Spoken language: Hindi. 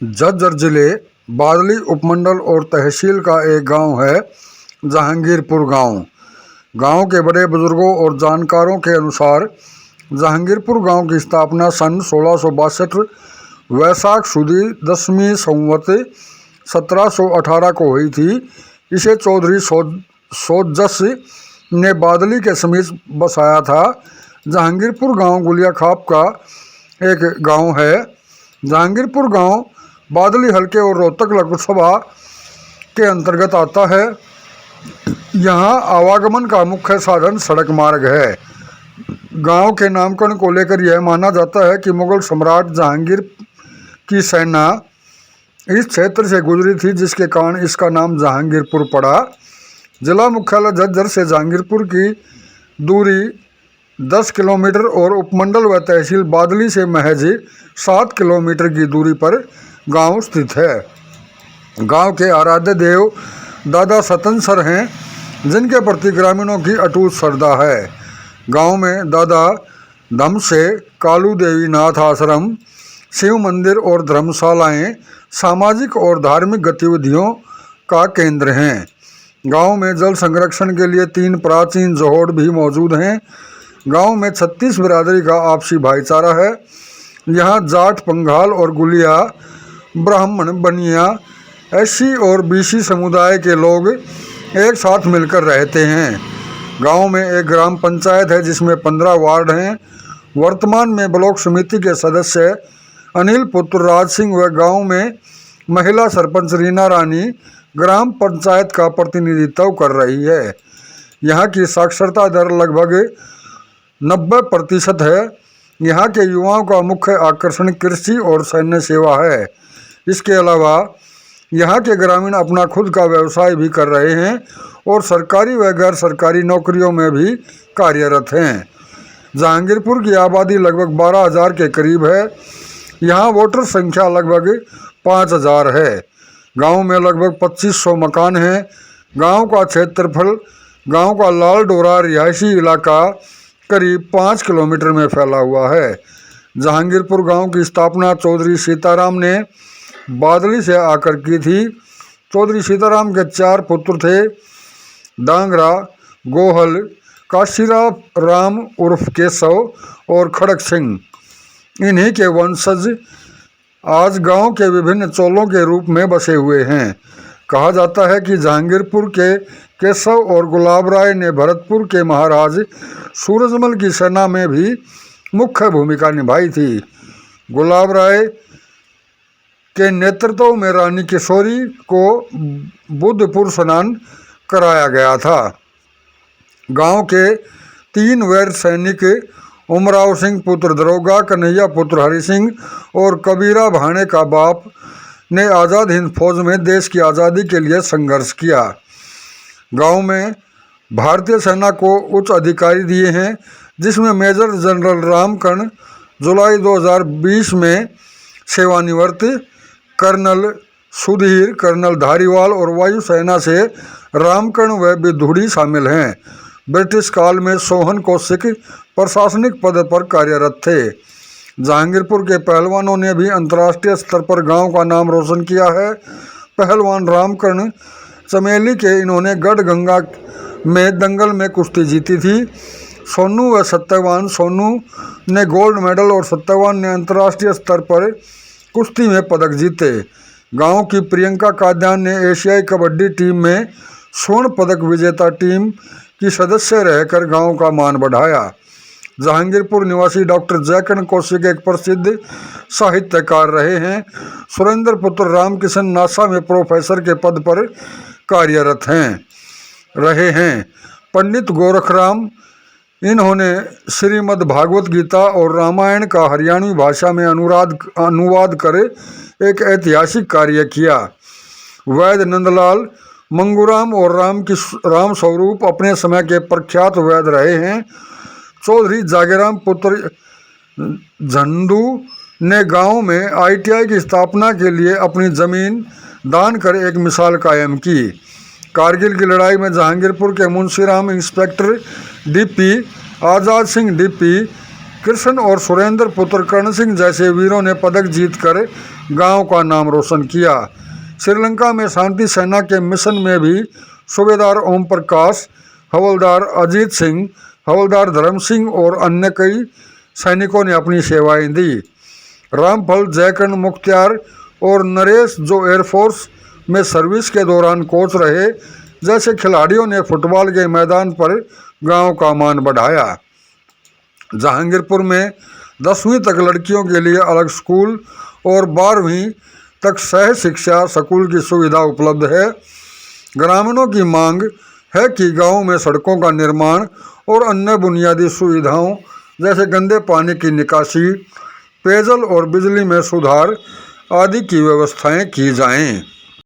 झज्जर जिले बादली उपमंडल और तहसील का एक गांव है जहांगीरपुर गांव। गांव के बड़े बुजुर्गों और जानकारों के अनुसार जहांगीरपुर गांव की स्थापना सन 1662 वैशाख सुदी 10वीं संवत 1718 को हुई थी। इसे चौधरी सोजस ने बादली के समीप बसाया था। जहांगीरपुर गांव गुलिया खाप का एक गांव है। जहांगीरपुर गांव बादली हलके और रोहतक लोकसभा के अंतर्गत आता है। यहाँ आवागमन का मुख्य साधन सड़क मार्ग है। गांव के नामकरण को लेकर यह माना जाता है कि मुगल सम्राट जहांगीर की सेना इस क्षेत्र से गुजरी थी, जिसके कारण इसका नाम जहांगीरपुर पड़ा। जिला मुख्यालय झज्जर से जहांगीरपुर की दूरी 10 किलोमीटर और उपमंडल व तहसील बादली से महज 7 किलोमीटर की दूरी पर गांव स्थित है। गांव के आराध्य देव दादा सतन सर हैं, जिनके प्रति ग्रामीणों की अटूट श्रद्धा है। गांव में दादा धम से कालू देवी नाथ आश्रम, शिव मंदिर और धर्मशालाएं सामाजिक और धार्मिक गतिविधियों का केंद्र हैं। गांव में जल संरक्षण के लिए 3 प्राचीन जोहड़ भी मौजूद हैं। गांव में 36 बिरादरी का आपसी भाईचारा है। यहाँ जाट, पंघाल और गुलिया, ब्राह्मण, बनिया, एससी और बीसी समुदाय के लोग एक साथ मिलकर रहते हैं। गांव में एक ग्राम पंचायत है, जिसमें 15 वार्ड हैं। वर्तमान में ब्लॉक समिति के सदस्य अनिल पुत्र राज सिंह व गांव में महिला सरपंच रीना रानी ग्राम पंचायत का प्रतिनिधित्व कर रही है। यहाँ की साक्षरता दर लगभग 90% है। यहाँ के युवाओं का मुख्य आकर्षण कृषि और सैन्य सेवा है। इसके अलावा यहाँ के ग्रामीण अपना खुद का व्यवसाय भी कर रहे हैं और सरकारी व गैर सरकारी नौकरियों में भी कार्यरत हैं। जहांगीरपुर की आबादी लगभग 12,000 के करीब है। यहाँ वोटर संख्या लगभग 5,000 है। गांव में लगभग 2500 मकान हैं। गांव का क्षेत्रफल, गांव का लाल डोरा रिहायशी इलाका करीब 5 किलोमीटर में फैला हुआ है। जहांगीरपुर गांव की स्थापना चौधरी सीताराम ने बादली से आकर की थी। चौधरी सीताराम के 4 पुत्र थे, डांगरा, गोहल, काशीरा राम उर्फ केशव और खड़क सिंह। इन्हीं के वंशज आज गांव के विभिन्न चोलों के रूप में बसे हुए हैं। कहा जाता है कि जहांगीरपुर के केशव और गुलाब राय ने भरतपुर के महाराज सूरजमल की सेना में भी मुख्य भूमिका निभाई थी। गुलाब राय के नेतृत्व में रानी किशोरी को बुद्धपुर स्नान कराया गया था। गांव के 3 वैर सैनिक उमराव सिंह पुत्र दरोगा, कन्हैया पुत्र हरि सिंह और कबीरा भाणे का बाप ने आज़ाद हिंद फौज में देश की आज़ादी के लिए संघर्ष किया। गांव में भारतीय सेना को उच्च अधिकारी दिए हैं, जिसमें मेजर जनरल रामकर्ण जुलाई 2020 में सेवानिवृत्त, कर्नल सुधीर, कर्नल धारीवाल और वायुसेना से रामकर्ण व विधुड़ी शामिल हैं। ब्रिटिश काल में सोहन कौशिक प्रशासनिक पद पर कार्यरत थे। जहांगीरपुर के पहलवानों ने भी अंतर्राष्ट्रीय स्तर पर गांव का नाम रोशन किया है। पहलवान रामकर्ण चमेली के इन्होंने गढ़गंगा में दंगल में कुश्ती जीती थी। सोनू व सत्यवान, सोनू ने गोल्ड मेडल और सत्यवान ने अंतर्राष्ट्रीय स्तर पर कुश्ती में पदक जीते। गांव की प्रियंका काद्यान ने एशियाई कबड्डी टीम में स्वर्ण पदक विजेता टीम की सदस्य रहकर गांव का मान बढ़ाया। जहांगीरपुर निवासी डॉक्टर जयकिरण कौशिक एक प्रसिद्ध साहित्यकार रहे हैं। सुरेंद्र पुत्र रामकिशन नासा में प्रोफेसर के पद पर कार्यरत रहे हैं। पंडित गोरखराम, इन्होंने श्रीमद् भागवत गीता और रामायण का हरियाणवी भाषा में अनुवाद कर एक ऐतिहासिक कार्य किया। वैद्य नंदलाल, मंगूराम और राम स्वरूप अपने समय के प्रख्यात वैद्य रहे हैं। चौधरी जागेराम पुत्र झंडू ने गांव में ITI की स्थापना के लिए अपनी जमीन दान कर एक मिसाल कायम की। कारगिल की लड़ाई में जहांगीरपुर के मुंशीराम इंस्पेक्टर DP, आज़ाद सिंह DP कृष्ण और सुरेंद्र पुत्र कर्ण सिंह जैसे वीरों ने पदक जीतकर गांव का नाम रोशन किया। श्रीलंका में शांति सेना के मिशन में भी सूबेदार ओम प्रकाश, हवलदार अजीत सिंह, हवलदार धर्म सिंह और अन्य कई सैनिकों ने अपनी सेवाएं दी। रामफल, जयकर्ण मुख्तियार और नरेश, जो एयरफोर्स में सर्विस के दौरान कोच रहे, जैसे खिलाड़ियों ने फुटबॉल के मैदान पर गांव का मान बढ़ाया। जहांगीरपुर में 10वीं तक लड़कियों के लिए अलग स्कूल और 12वीं तक सह शिक्षा स्कूल की सुविधा उपलब्ध है। ग्रामीणों की मांग है कि गांव में सड़कों का निर्माण और अन्य बुनियादी सुविधाओं जैसे गंदे पानी की निकासी, पेयजल और बिजली में सुधार आदि की व्यवस्थाएं की जाएं।